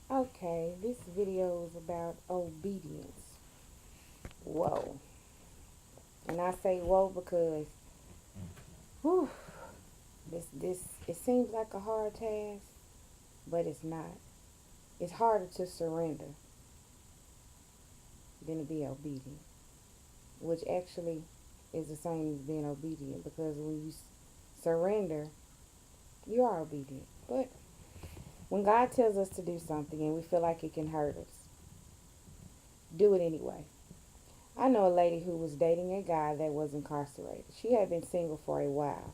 Okay, this video is about obedience. Whoa. And I say whoa because whew, this it seems like a hard task, but it's not. It's harder to surrender than to be obedient, which actually is the same as being obedient because when you surrender, you are obedient. But when God tells us to do something and we feel like it can hurt us, do it anyway. I know a lady who was dating a guy that was incarcerated. She had been single for a while.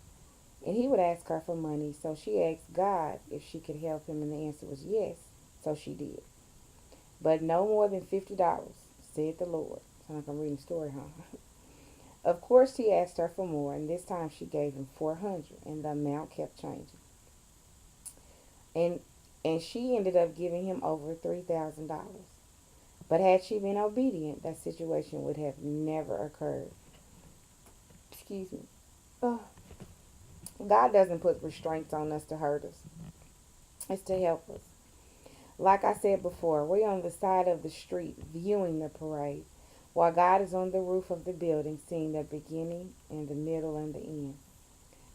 And he would ask her for money, so she asked God if she could help him, and the answer was yes. So she did. But no more than $50, said the Lord. Sound like I'm reading a story, huh? Of course, he asked her for more, and this time she gave him 400, and the amount kept changing. And she ended up giving him over $3,000. But had she been obedient, that situation would have never occurred. Excuse me. Oh, God doesn't put restraints on us to hurt us. It's to help us. Like I said before, we're on the side of the street viewing the parade, while God is on the roof of the building seeing the beginning and the middle and the end.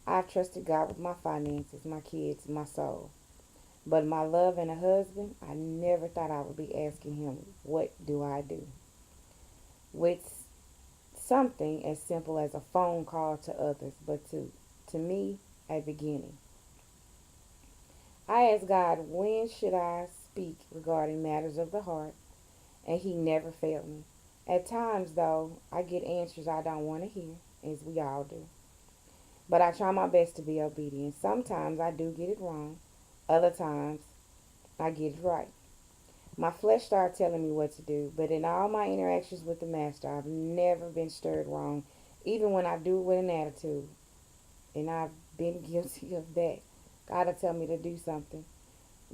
I've trusted God with my finances, my kids, my soul. But my love and a husband, I never thought I would be asking him, what do I do? With something as simple as a phone call to others, but to me, a beginning. I asked God, when should I speak regarding matters of the heart? And he never failed me. At times, though, I get answers I don't want to hear, as we all do. But I try my best to be obedient. Sometimes I do get it wrong. Other times, I get it right. My flesh starts telling me what to do, but in all my interactions with the Master, I've never been stirred wrong, even when I do it with an attitude. And I've been guilty of that. God will tell me to do something,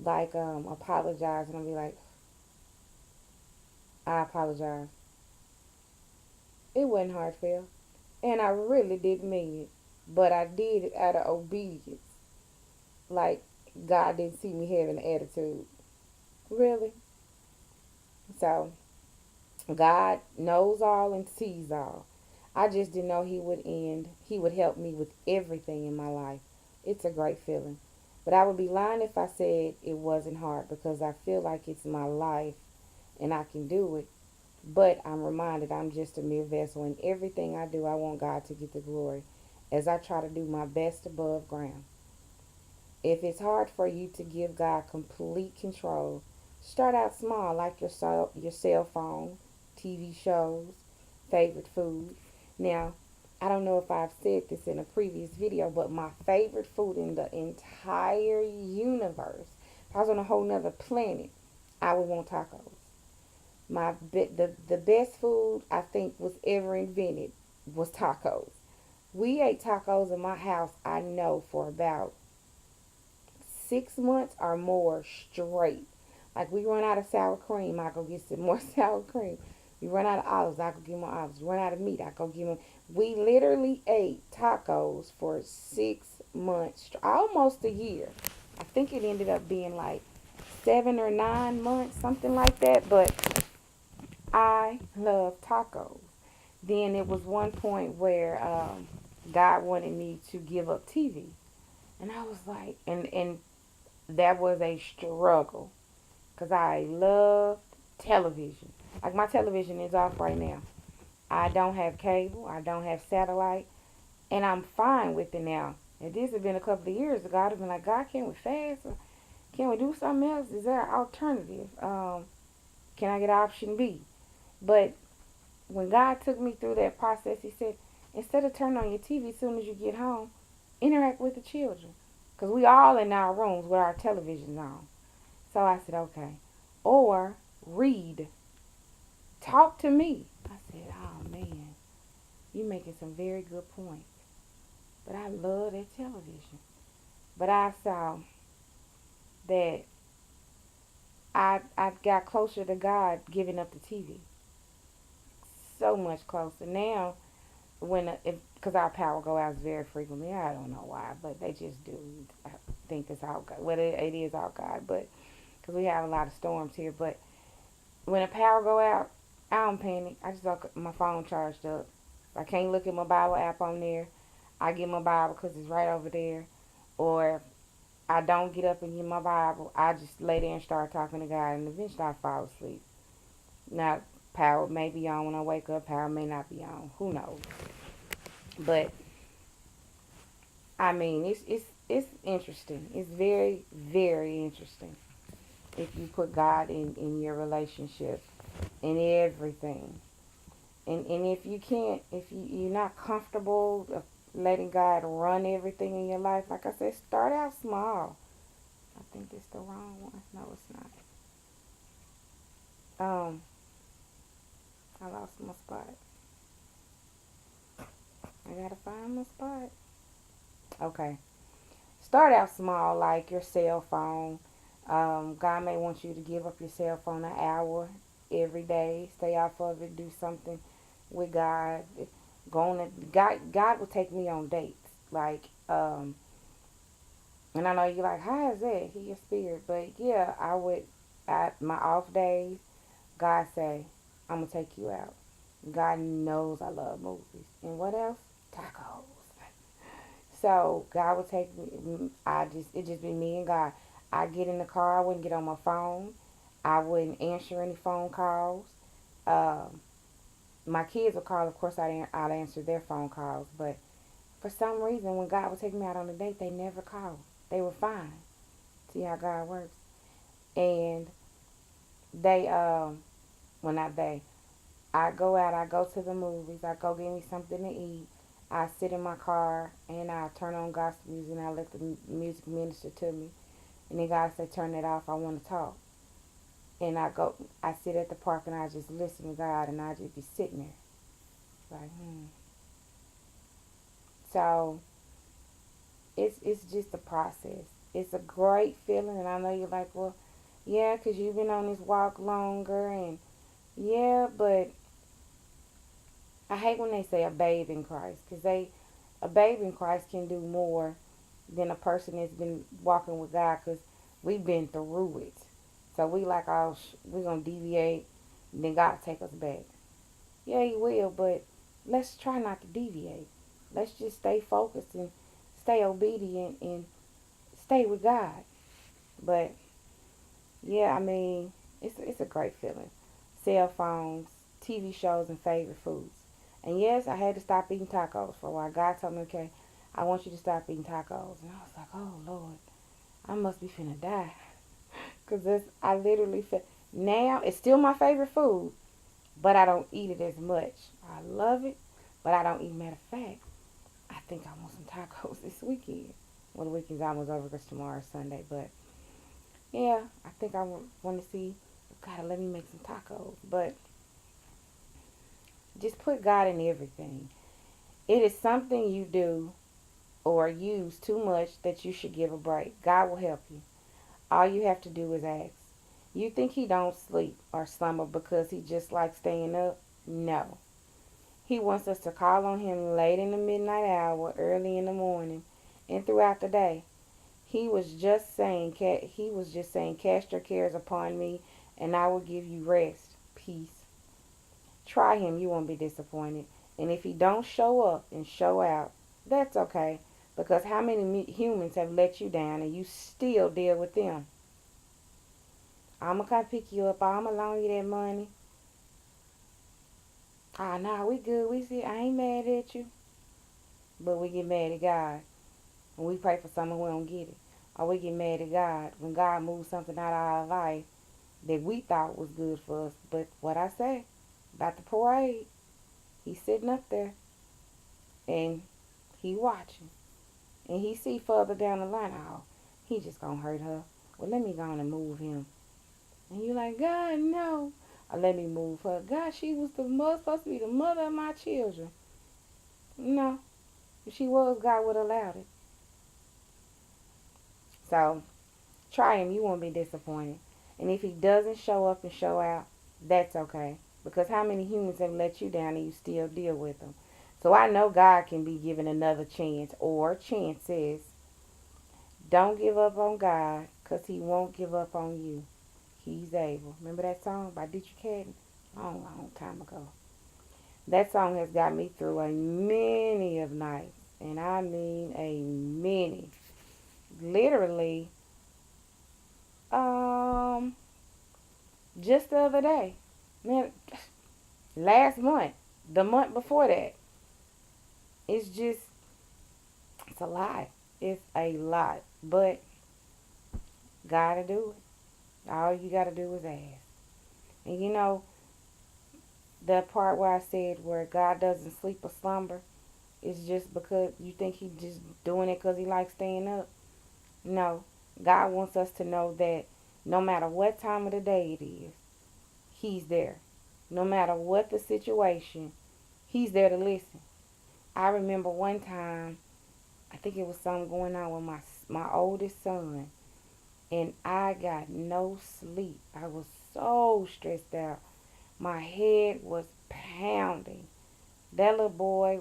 like apologize, and I'll be like, I apologize. It wasn't heartfelt. And I really didn't mean it. But I did it out of obedience. Like God didn't see me having an attitude. Really? So God knows all and sees all. I just didn't know he would help me with everything in my life. It's a great feeling. But I would be lying if I said it wasn't hard because I feel like it's my life and I can do it. But I'm reminded I'm just a mere vessel. In everything I do, I want God to get the glory as I try to do my best above ground. If it's hard for you to give God complete control, start out small, like your cell phone, TV shows, favorite food. Now, I don't know if I've said this in a previous video, but my favorite food in the entire universe, if I was on a whole nother planet, I would want tacos. The best food I think was ever invented was tacos. We ate tacos in my house, I know, for about 6 months or more straight. Like we run out of sour cream, I go get some more sour cream. We run out of olives, I go get more olives. We run out of meat, I go get more. We literally ate tacos for 6 months, almost a year. I think it ended up being like 7 or 9 months, something like that. But I love tacos. Then it was one point where God wanted me to give up TV. And I was like, and that was a struggle because I love television. Like my television is off right now. I don't have cable. I don't have satellite, and I'm fine with it now. If this had been a couple of years ago, I'd have been like, God, can we fast? Or can we do something else? Is there an alternative? Can I get option B? But when God took me through that process, He said, instead of turning on your TV as soon as you get home, interact with the children. Because we all in our rooms with our televisions on. So I said, okay. Or read. Talk to me. I said, oh man, you making some very good points. But I love that television. But I saw that I got closer to God giving up the TV. So much closer. Now, because our power go out very frequently. I don't know why, but they just do. I think it's all God. Well, it is all God. But because we have a lot of storms here. But when the power go out, I don't panic. I just got my phone charged up. I can't look at my Bible app on there. I get my Bible because it's right over there. Or I don't get up and get my Bible. I just lay there and start talking to God, and eventually I fall asleep. Now, power may be on when I wake up. Power may not be on. Who knows? But I mean, it's interesting. It's very very interesting if you put God in your relationship in everything. And if you can't, if you're not comfortable of letting God run everything in your life, like I said, start out small. I think it's the wrong one. No, it's not. I lost my spot. I gotta find my spot. Okay. Start out small, like your cell phone. God may want you to give up your cell phone an hour every day. Stay off of it. Do something with God. Go on. God will take me on dates. Like, and I know you're like, how is that? He your spirit, but yeah, I would. At my off days, God say, I'm gonna take you out. God knows I love movies. And what else? Tacos. So God would take me. It just be me and God. I get in the car. I wouldn't get on my phone. I wouldn't answer any phone calls. Um, my kids would call. Of course, I'd answer their phone calls. But for some reason, when God would take me out on a date, they never called. They were fine. See how God works. And they, well, not they. I go out. I go to the movies. I go get me something to eat. I sit in my car and I turn on gospel music and I let the music minister to me. And then God said, turn it off. I want to talk. And I sit at the park and I just listen to God and I just be sitting there. Like, So, it's just a process. It's a great feeling. And I know you're like, well, yeah, 'cause you've been on this walk longer. And yeah, but I hate when they say a babe in Christ. 'Cause a babe in Christ can do more than a person that's been walking with God, because we've been through it. So we like, oh, we're going to deviate, and then God take us back. Yeah, he will, but let's try not to deviate. Let's just stay focused and stay obedient and stay with God. But yeah, I mean, it's a great feeling. Cell phones, TV shows, and favorite foods. And yes, I had to stop eating tacos for a while. God told me, okay, I want you to stop eating tacos. And I was like, oh, Lord, I must be finna die. Because I literally feel, now it's still my favorite food, but I don't eat it as much. I love it, but I don't eat. Matter of fact, I think I want some tacos this weekend. Well, the weekend's almost over because tomorrow's Sunday. But yeah, I think I want to see, gotta let me make some tacos. But just put God in everything. It is something you do or use too much that you should give a break. God will help you. All you have to do is ask. You think he don't sleep or slumber because he just likes staying up? No. He wants us to call on him late in the midnight hour, early in the morning, and throughout the day. He was just saying, cast your cares upon me, and I will give you rest, peace. Try him, you won't be disappointed. And if he don't show up and show out, that's okay. Because how many humans have let you down and you still deal with them? I'm going to come pick you up. I'm going to loan you that money. Ah, nah, we good. We see, I ain't mad at you. But we get mad at God. When we pray for something, we don't get it. Or we get mad at God when God moves something out of our life that we thought was good for us. But what I say about the parade, he's sitting up there and he watching. And he see further down the line, oh, he just gonna hurt her. Well, let me go on and move him. And you like, God, no. Or let me move her. God, she was supposed to be the mother of my children. No. If she was, God would have allowed it. So, try him. You won't be disappointed. And if he doesn't show up and show out, that's okay. Because how many humans have let you down and you still deal with them? So I know God can be given another chance or chances. Don't give up on God because he won't give up on you. He's able. Remember that song by Dietrich Haddon? Long, long time ago. That song has got me through a many of nights. And I mean a many. Literally, um, just the other day. Man, last month. The month before that. It's just, it's a lot. It's a lot. But, gotta do it. All you gotta do is ask. And you know, the part where I said where God doesn't sleep or slumber is just because you think He just doing it because He likes staying up. No, God wants us to know that no matter what time of the day it is, He's there. No matter what the situation, He's there to listen. I remember one time, I think it was something going on with my oldest son, and I got no sleep. I was so stressed out. My head was pounding. That little boy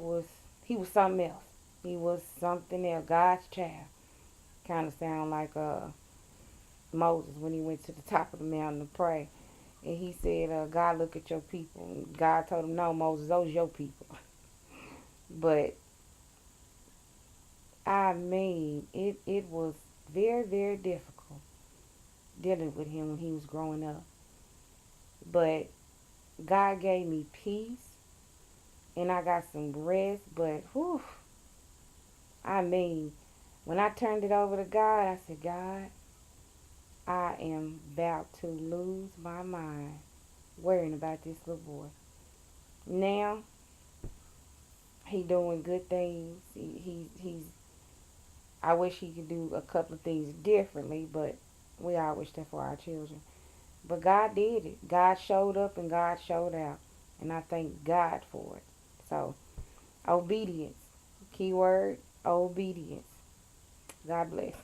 he was something else. He was something else. God's child. Kind of sound like Moses when he went to the top of the mountain to pray. And he said, God, look at your people. And God told him, no, Moses, those your people. But, I mean, it was very, very difficult dealing with him when he was growing up. But God gave me peace and I got some rest. But, whew, I mean, when I turned it over to God, I said, God, I am about to lose my mind worrying about this little boy. Now, he doing good things. He's. I wish he could do a couple of things differently, but we all wish that for our children. But God did it. God showed up and God showed out, and I thank God for it. So, obedience. Keyword, obedience. God bless.